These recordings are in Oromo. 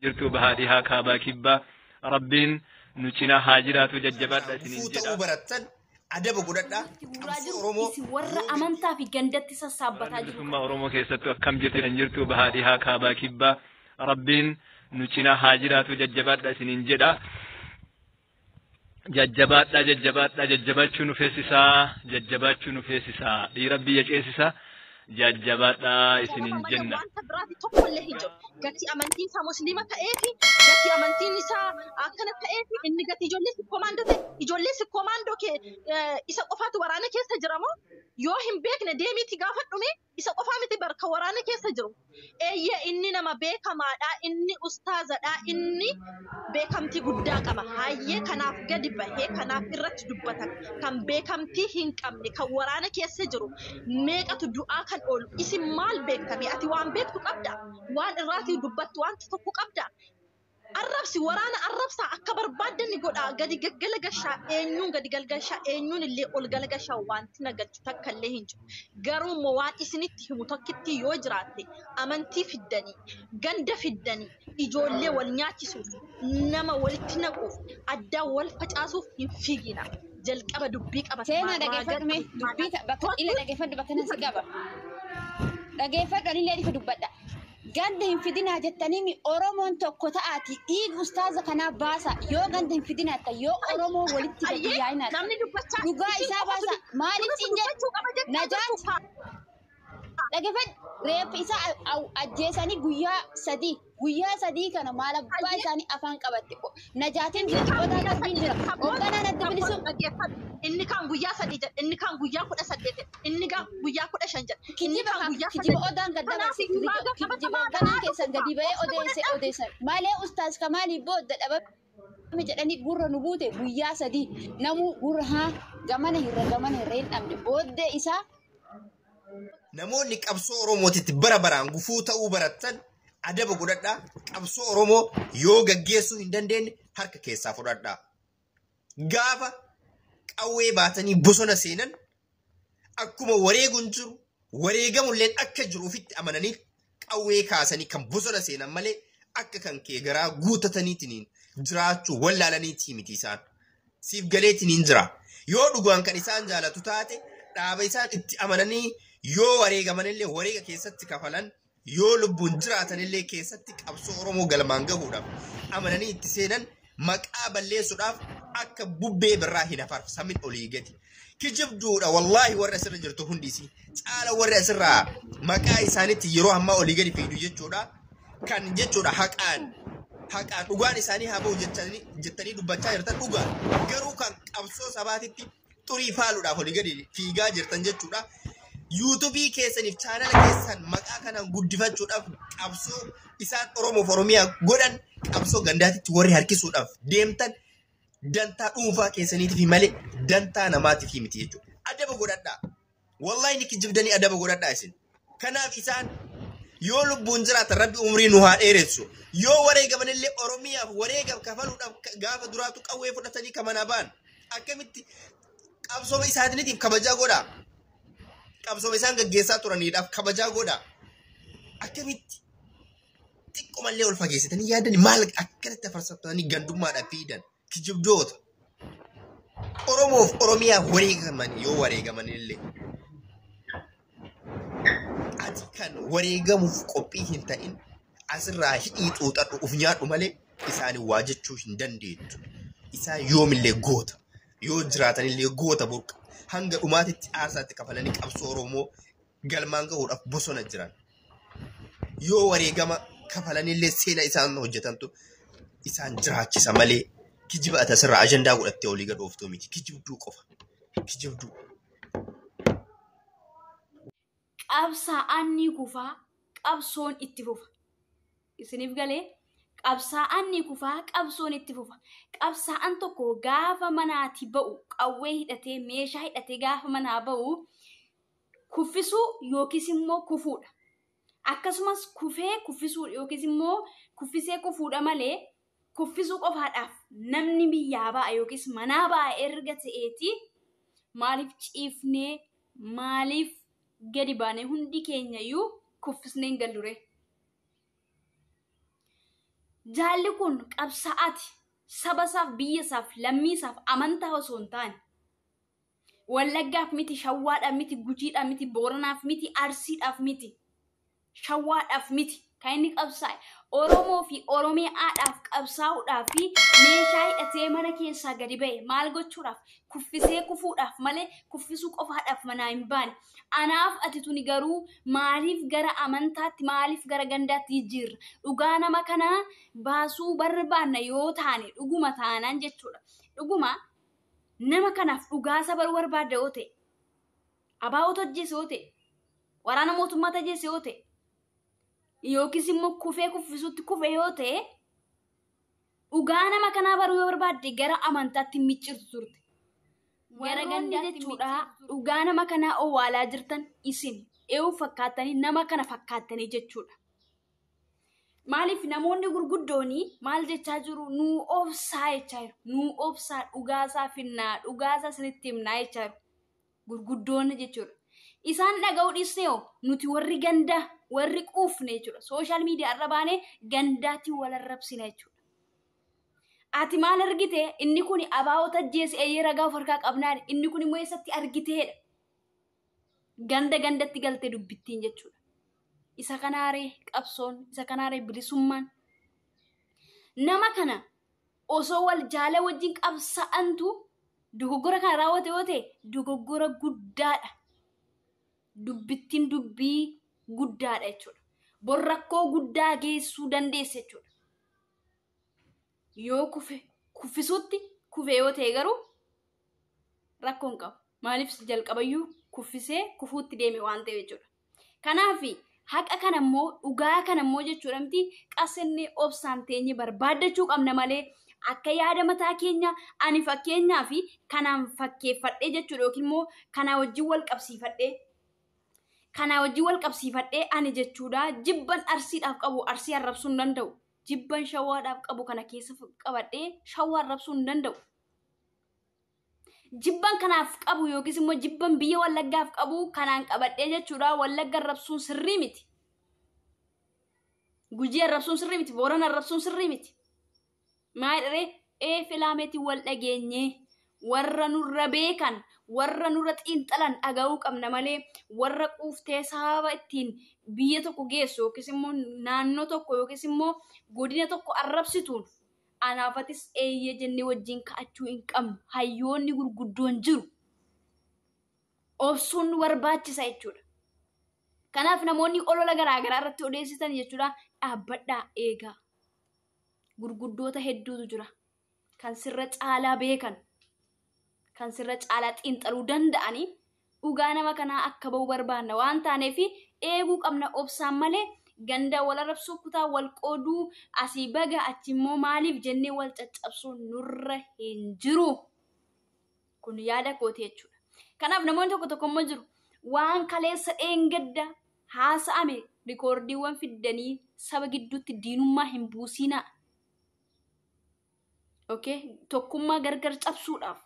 jirtu bahaadhihaa kaabaa kibbaa rabbiin nu cinaa haa jiraatu jajjabaadha isiniin jedha. Adaba godhadha Oromoo warra amantaa fi gandatti sassaabbataa jiru. Bilisummaa Oromoo keessattuu akkam jirtu bahaadhihaa kaabaa kibbaa rabbiin nu cinaa haa jiraatu jajjabaadha isiniin jedha. Jajjabaadha jajjabachuu nu feesisaa dhiira biyya ceesisaa jajjabaadha isiniin jenna. Gati amantiin isaa musliima ta'eefi gati amantiin isaa akkana ta'eefi inni gati ijoollee si komaandoo kee isa qofaatu waraana keessa jiramoo yoo hin beekne deemiiti gaafadhume isa qofaa miti barka waraana keessa jiru. Eeyyee inni nama beekamaadha, inni ustaazadha, inni beekamtii guddaa qaba. Hayyee kanaaf gadi bahee kanaaf irratti dubbatan kan beekamtii hin qabne kan waraana keessa jiru meeqatu du'aa kan oolu isin maal beektame ati waan beektu qabda waan irraati dubbattu waan tokko qabda. Arrabsi waraana arrabsaa akka barbaadani godha gadi gaggala gashaa eenyuun gadi galgashaa eenyuun illee ol galagashaa wanti nagalchu takka illee hin jiru. Garuu immoo waan isinitti himu tokkitti yoo jiraatte amantii fiddanii ganda fiddanii ijoollee wal nyaachisuuf nama walitti naquuf addaa wal facaasuuf hin fiigina. Jalqaba dubbii qaba. Seenaa dhageeffadhume dubbii bakka ila dhageeffadhu bakka nan si qaba. Dhageeffadhu illee dhifa dubbadha. Ganda hin fidinaa jettanii Oromoon tokko ta'aati dhiiga ustaaza kanaa baasa yoo ganda hin fidinaa ta'e yoo Oromoo walitti gadi yaa'inaa dhugaa isaa baasa maaliif cinjee najaat dhageeffadhu reeffi isaa ajjeesanii guyyaa sadii kana maal abbaa isaanii afaan qabatte najaatiin odaa darbiin jira hoogganaan adda bilisuu inni kan guyyaa 3 jedha inni kan guyyaa 18 inni kan guyyaa 15 jedha kijiba odaan gaddana kijiba odaan keessan gadi ba'ee odeessan malee ustaas kamaali booda dhabame jedhanii gurra nu buute guyyaa 3 namuu gurra haa gamana hirra hin dhabne booddee isaa namoonni qabsoo Oromootitti bara baraan gufuu ta'uu barattan adaba godhadha. Qabsoo Oromoo yoo gaggeessuu hin dandeenye harka keessaa fudhadha. Gaafa qawwee baatanii bosona seenan akkuma wareeguun jiru wareegamulleen akka jiru ofitti amananii qawwee kaasanii kan bosona seenan malee akka kan kee garaa guutataniitiin jiraachuu wallaalaniitii miti isaan. Siif galeetiin jira. Yoo dhugaan kan isaan jaalatu taate dhaaba isaan itti amananii yoo wareegamanillee wareega keessatti kafalan yoo lubbuun jiraatanillee keessatti qabsoo Oromoo galmaan gahuudhaaf amananii itti seenan maqaa balleessuudhaaf akka bubbee birraa hin hafar samin olii gadi. Kijibduudha wallaahi warra asirra jirtu hundisi caala warra asirraa maqaa isaaniitti yeroo ammaa olii gadi fiidu jechuudha. Kan jechuudha haqaan dhugaan isaanii haa ba'u jettanii dubbachaa jirtan dhugaan garuu kan qabsoo sabaatitti xurii faaluudhaaf olii gadi fiigaa jirtan jechuudha. YouTubii keessaniif chaanala keessan maqaa kanaan guddifachuudhaaf qabsoo isaan Oromoof Oromiyaa godhan qabsoo gandaatitti warri harkisuudhaaf deemtan dantaa dhuunfaa keessaniitiif malee dantaa namaatiif miti jechuudha. Adaba godhadhaa. Wallahi ni kijibdanii adaba godhadhaa isin. Kanaaf isaan yoo lubbuun jiraatan rabbi umrii nu haa dheeressu. Yoo wareegamanillee Oromiyaaf wareegam kafaluudhaaf gaafa duraatu qawwee fudhatanii kamanaa ba'an akkamitti qabsoo isaaniitiif kabajaa godhaa. Qabsoo isaan gaggeessaa turaniidhaaf kabajaa godhaa. Akkamitti xiqqoomallee ol fageessitanii yaadanii maal akkanatti afarsatanii gandummaadhaaf fiidan kijibdoota. Oromoof Oromiyaaf wareegaman yoo wareegamanillee ati kan wareegamuuf qophii hin ta'in asirraa hidhii xuuxadhu uf nyaadhu malee isaanii waa jechuu hin dandeettu. Isaan yoomillee goota yoo jiraatanillee goota burqa. Hanga dhumaatitti aarsaatti kafalanii qabsoo Oromoo galmaan gahuudhaaf bosona jiran. Yoo wareegama kafalanillee seena isaan hojjetantu isaan jiraachisa malee kijiba ati asirraa ajandaa godhattee olii gad ooftuu miti. Kijibduu qofa. Kijibduu. Qabsaa'aan ni kufaa qabsoon itti fufa. Isiniif galee qabsaa'aan ni kufaa qabsoon itti fufa. Qabsaa'aan tokko gaafa manaati ba'u qawwee hidhatee meeshaa hidhatee gaafa manaa ba'u kuffisuu yookiis immoo kufuudha. Akkasumas kufee kuffisuu yookiis immoo kuffisee kufuudha malee kuffisuu qofaadhaaf namni biyyaa ba'a yookiis manaa ba'a erga ta'eeti maaliif ciifnee maaliif gadi baanee hundi keenya iyyuu kuffisnee hin gallure. Jaalli kun qabsaa'aati. Sabasaaf, biyyasaaf, lammiisaaf, amantaa osoo hin taane. Wallaggaaf miti, Shawwaadhaaf miti, Gujiidhaaf miti, Booranaaf miti, Arsiidhaaf miti, Shawwaadhaaf miti. Kan inni qabsaa'e Oromoo fi Oromiyaadhaaf qabsaa'uudhaaf fi meeshaa hidhatee mana keessaa gadi ba'e maal gochuudhaaf? Kuffisee kufuudhaaf malee kuffisuu qofaadhaaf manaa hin baane. Anaaf ati tuni garuu maaliif gara amantaatti, maaliif gara gandaatti jijjiirra? Dhugaa nama kanaa baasuu barbaanna yoo taane dhuguma taanaan jechuudha. Dhuguma nama kanaaf dhugaa sabaruu barbaadda yoo ta'e, abaa'ota hojjese yoo ta'e, waraana mootummaa tajjeese yoo ta'e, yookiis immoo kufee kuffisuutti kufe yoo ta'e, dhugaa nama kanaa baruu yoo barbaadde gara amantaatti miccirtu turte. Gara gandaatti jechuudha. Dhugaa nama kanaa owwaalaa jirtan isin eewu fakkaatanii nama kana fakkaattanii jechuudha. Maaliif namoonni gurguddooni maal jechaa jiru? Nuu obsaa jechaa jiru. Nuu obsaa, dhugaasaa finnaa, dhugaasaa isinitti himnaa jechaa jiru. Gurguddoonni jechuudha. Isaan dhaga'uu dhiisnee nuti warri gandaa, warri quufne jechuudha. Sooshaal miidiyaa irra baanee gandaatti wal arrabsina jechuudha. Ati maal argite? Inni kun abaa'ota ajjeese eeyyee ragaa of harkaa qabnaan. Inni kun immoo eessatti argiteedha? Gandatti galtee dubbittiin jechuudha. Isa kanaaree qabsoon, isa kanaaree bilisummaan. Nama kana osoo wal jaala wajjin qabsa'antu dogoggora kana raawwate yoo ta'e dogoggora guddaadha. Dubbittiin dubbii guddaadha jechuudha. Borrakkoo guddaa geessuu dandeessa jechuudha. Yoo kuffisuutti kufe yoo ta'e garuu rakkoon qabu. Maaliif jalqabayyuu kuffisee kufuutti deeme waan ta'eef jechuudha. Kanaafi haqa kanammoo dhugaa kanammoo jechuudha miti qassannee obsaan teenye barbaaddachuu qabna malee akka yaada mataa keenya ani fakkeenyaa fi kanaan fakkeeffadhee jechuudha yookiin immoo kanaa wajjin wal qabsiifadhee ani jechuudha jibban Arsiidhaaf qabu Arsii arrabsuu hin danda'u. Jibban Shawwaadhaaf qabu kana keessa qabadhee Shawwaa arrabsuu hin danda'u. Jibban kanaaf qabu yookiis immoo jibban biyya Wallaggaaf qabu kanaan qabadhee jechuudha Wallagga arrabsuun sirrii miti. Gujii arrabsuun sirrii miti. Boorana arrabsuun sirrii miti. Maayidhee filaameetii wal dhageenyee warra nurra beekan, warra nurra xiinxalan dhaga'uu qabna malee warra quuftee sababa ittiin biyya tokko geessu yookiis immoo naannoo tokko yookiis immoo godina tokko arrabsituun anaafatis eeyyee jennee wajjin ka'achuu hin qabnu. Hayyoonni gurguddoon jiru. Obsuun nu barbaachisa jechuudha. Kanaaf namoonni olola garaagaraa irratti odeessitan jechuudha dhaabbadhaa eegaa. Gurguddoota hedduutu jira. Kan sirra caalaa beekan. Kan sirra caalaa xiinxaluu danda'anii dhugaa nama kanaa akka ba'uu barbaanna waan taaneef eeguu qabna obsaan malee ganda wal arrabsuu kutaa wal qooduu asii baga achi immoo maaliif jennee wal caccabsuun nurra hin jiru. Kun yaada kooti jechuudha. Kanaaf namoonni tokko immoo jiru waan kaleessa dheengadda haasa'ame rikoordiiwwan fiddanii saba gidduutti diinummaa hin buusinaa. Tokkummaa gargar cabsuudhaaf.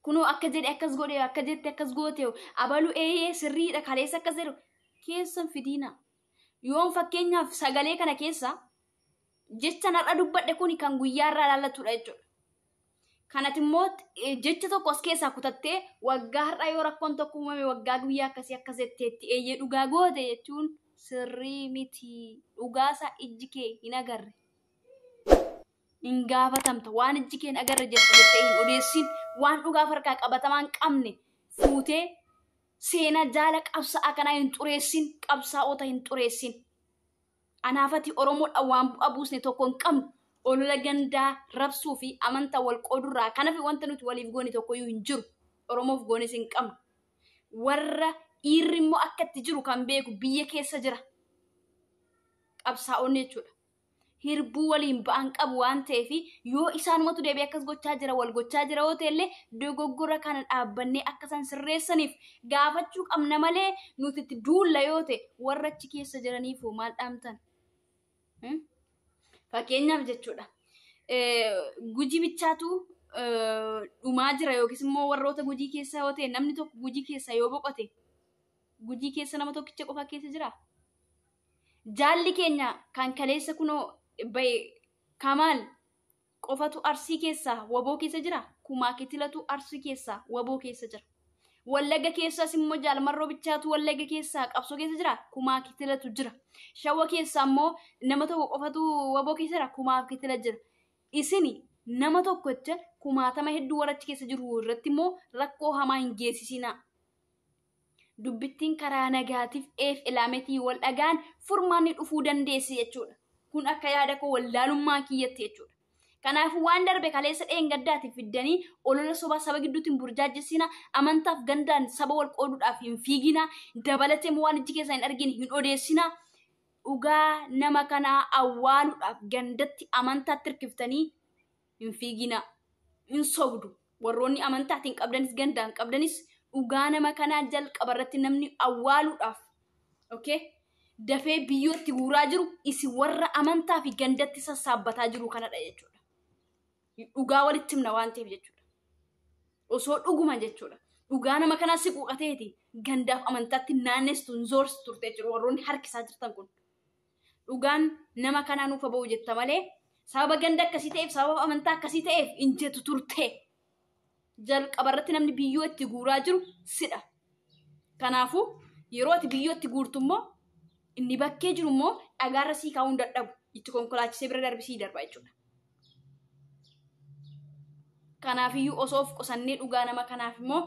Kunoo akka jedhe akkas godhe akka jette akkas goote abalu eeyyee sirriidha kaleessa akkas jedhu keessan fidiina. Yoon fakkeenyaaf sagalee kana keessa jecha narra dubbadhe kuni kan guyyaarraa ilaallatudha jechuudha. Kanati immoo jecha tokko as keessaa kutattee waggaa har'aa yoo rakkoon tokko uumame waggaa guyyaa akkasii akkas jetteetti eeyyee dhugaa goote jechuun sirrii miti. Dhugaasaa ijji kee hin agarre. Hin gaafatamta waan ijji kee hin agarre jettee hin odeessin waan dhugaaf harkaa qabatamaa hin qabne fuutee seenaa jaala qabsaa'aa kanaa hin xureessin qabsaa'ota hin xureessin. Anaafati Oromoodha waan bu'aa buusne tokko hin qabnu olola gandaa rabsuu fi amantaa wal qoodurraa kanaaf wanta nuti waliif goone tokkoyyuu hin jiru. Oromoof goones hin qabnu. Warra dhiirri immoo akka itti jiru kan beeku biyya keessa jira. Qabsaa'onni jechuudha. Hirbuu waliin ba'an qabu waan ta'eef yoo isaanumatu deebi'ee akkas gochaa jira wal gochaa jira yoo ta'ellee dogoggora kana dhaabbannee akka isaan sirreessaniif gaafachuu qabna malee nuti itti duulla yoo ta'e warra achi keessa jiraniif maal dhaamtan? Fakkeenyaaf jechuudha. Gujii bichaatu dhumaa jira yookiis immoo warroota gujii keessa yoo ta'e namni tokko gujii keessa yoo boqote gujii keessa nama tokkicha qofa keessa jira. Jaalli keenya kan kaleessa kunoo Kamal qofatu arsii keessaa waboo keessa jira. Kumaa kitilatu arsii keessaa waboo keessa jira. Wallagga keessas immoo jaalmarroo bichaatu wallagga keessaa qabsoo keessa jira. Kumaa kitilatu jira. Shawwa keessaa immoo nama tokko qofatu waboo keessa jira. Kumaa kitila jira. Isini nama tokko jecha kumaatama hedduu warachi keessa jiru irratti immoo rakkoo hamaa hin geessisinaa. Dubbittiin karaa nagaatiif ilaametii wal dhagaan furmaanni dhufuu dandeessi jechuudha. Kun akka yaada koo wallaalummaa kiyyatti jechuudha. Kanaafuu waan darbe kaleessa dheengaddaatiif fiddanii olola sobaa saba gidduutti hin burjaajessina. Amantaaf gandaan saba wal qooduudhaaf hin fiigina. Dabalatee waan ijji keessaa hin argine hin odeessina. Dhugaa nama kanaa awwaaluudhaaf gandatti amantaatti hirkiftanii hin fiigina. Hin sobdu. Warroonni amantaatiin qabdanis gandaan qabdanis dhugaa nama kanaa jalqaba irratti namni awwaaluudhaaf dafee biyyootti guuraa jiru isin warra amantaa fi gandatti sassaabbataa jiru kanadha jechuudha. Dhugaa walitti himna waan ta'eef jechuudha. Osoo dhuguma jechuudha. Dhugaa nama kanaa si quuqateeti gandaaf amantaatti naannestu hin zoorsi turte jechuudha warroonni harkisaa jirtan kun. Dhugaan nama kanaa nuuf ba'u jetta malee sababa ganda akkasii ta'eef sababa amantaa akkasii ta'eef hin jettu turte. Jalqaba irratti namni biyyoo itti guuraa jiru sidha. Kanaafuu yeroo ati biyyoo itti guurtu immoo inni bakkee jiru immoo dhagaarra sii kaa'uun dadhabu itti konkolaachisee bira darbisii darba jechuudha. Kanaafiyyuu osoo of qusannee dhugaa nama kanaaf immoo